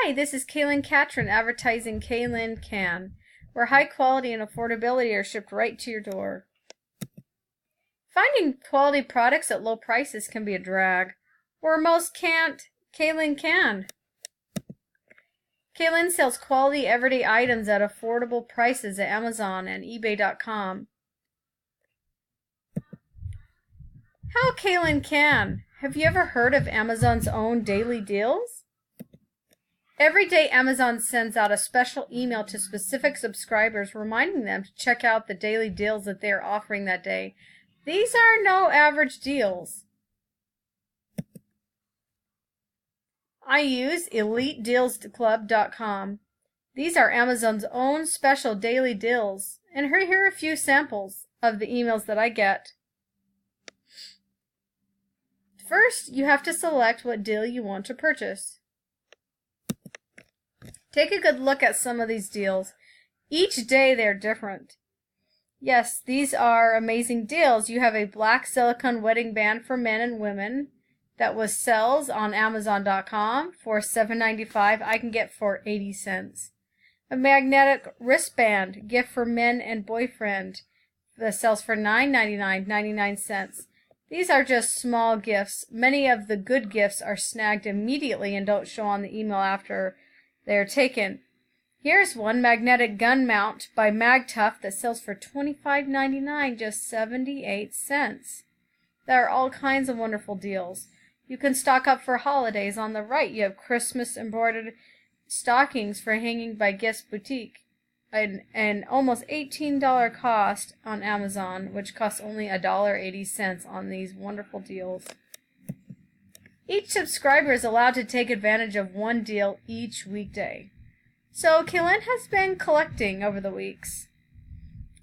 Hi, this is Kaylin Catron advertising Kaylin Can, where high quality and affordability are shipped right to your door. Finding quality products at low prices can be a drag. Where most can't, Kaylin can. Kaylin sells quality everyday items at affordable prices at Amazon and eBay.com. How Kaylin Can. Have you ever heard of Amazon's own daily deals? Every day Amazon sends out a special email to specific subscribers reminding them to check out the daily deals that they are offering that day. These are no average deals. I use EliteDealsClub.com. These are Amazon's own special daily deals, and here are a few samples of the emails that I get. First, you have to select what deal you want to purchase. Take a good look at some of these deals. Each day they're different. Yes, these are amazing deals. You have a black silicone wedding band for men and women that sells on Amazon.com for $7.95. I can get for 80 cents. A magnetic wristband gift for men and boyfriend that sells for $9.99, 99 cents. These are just small gifts. Many of the good gifts are snagged immediately and don't show on the email after they are taken. Here's one magnetic gun mount by MagTough that sells for $25.99, just 78 cents. There are all kinds of wonderful deals. You can stock up for holidays. On the right, you have Christmas embroidered stockings for hanging by Gifts Boutique, an almost $18 cost on Amazon, which costs only $1.80 on these wonderful deals. Each subscriber is allowed to take advantage of one deal each weekday. So Kaylin has been collecting over the weeks.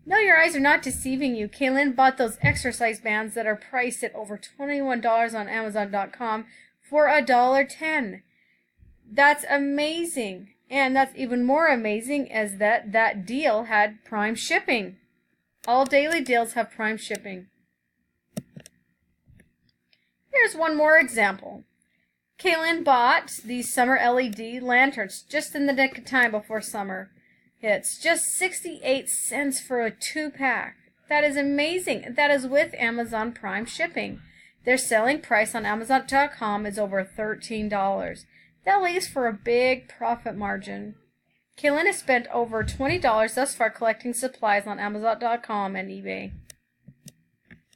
No, your eyes are not deceiving you. Kaylin bought those exercise bands that are priced at over $21 on Amazon.com for $1.10. That's amazing. And that's even more amazing as that deal had Prime shipping. All daily deals have Prime shipping. Here's one more example. Kaylin bought these summer LED lanterns just in the nick of time before summer hits. Just 68 cents for a 2-pack. That is amazing. That is with Amazon Prime shipping. Their selling price on Amazon.com is over $13. That leaves for a big profit margin. Kaylin has spent over $20 thus far collecting supplies on Amazon.com and eBay.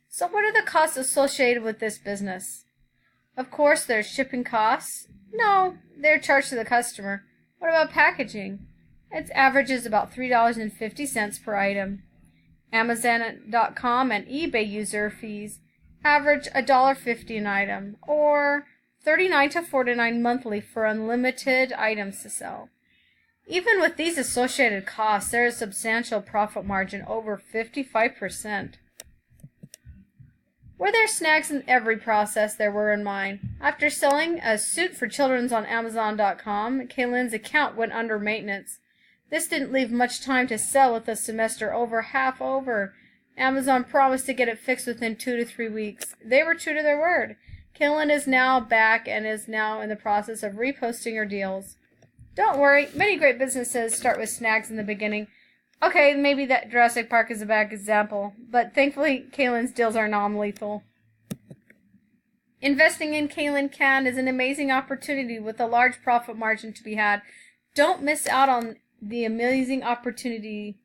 So what are the costs associated with this business? Of course, there's shipping costs. No, they're charged to the customer. What about packaging? Its averages about $3.50 per item. Amazon.com and eBay user fees average $1.50 an item, or $39 to $49 monthly for unlimited items to sell. Even with these associated costs, there is a substantial profit margin, over 55%. Were there snags in every process? There were in mine. After selling a suit for children's on Amazon.com, Kaylin's account went under maintenance. This didn't leave much time to sell with the semester half over. Amazon promised to get it fixed within 2 to 3 weeks. They were true to their word. Kaylin is now back and is now in the process of reposting her deals. Don't worry, many great businesses start with snags in the beginning. Okay, maybe that Jurassic Park is a bad example, but thankfully Kaylin's deals are non-lethal. Investing in Kaylin Can is an amazing opportunity with a large profit margin to be had. Don't miss out on the amazing opportunity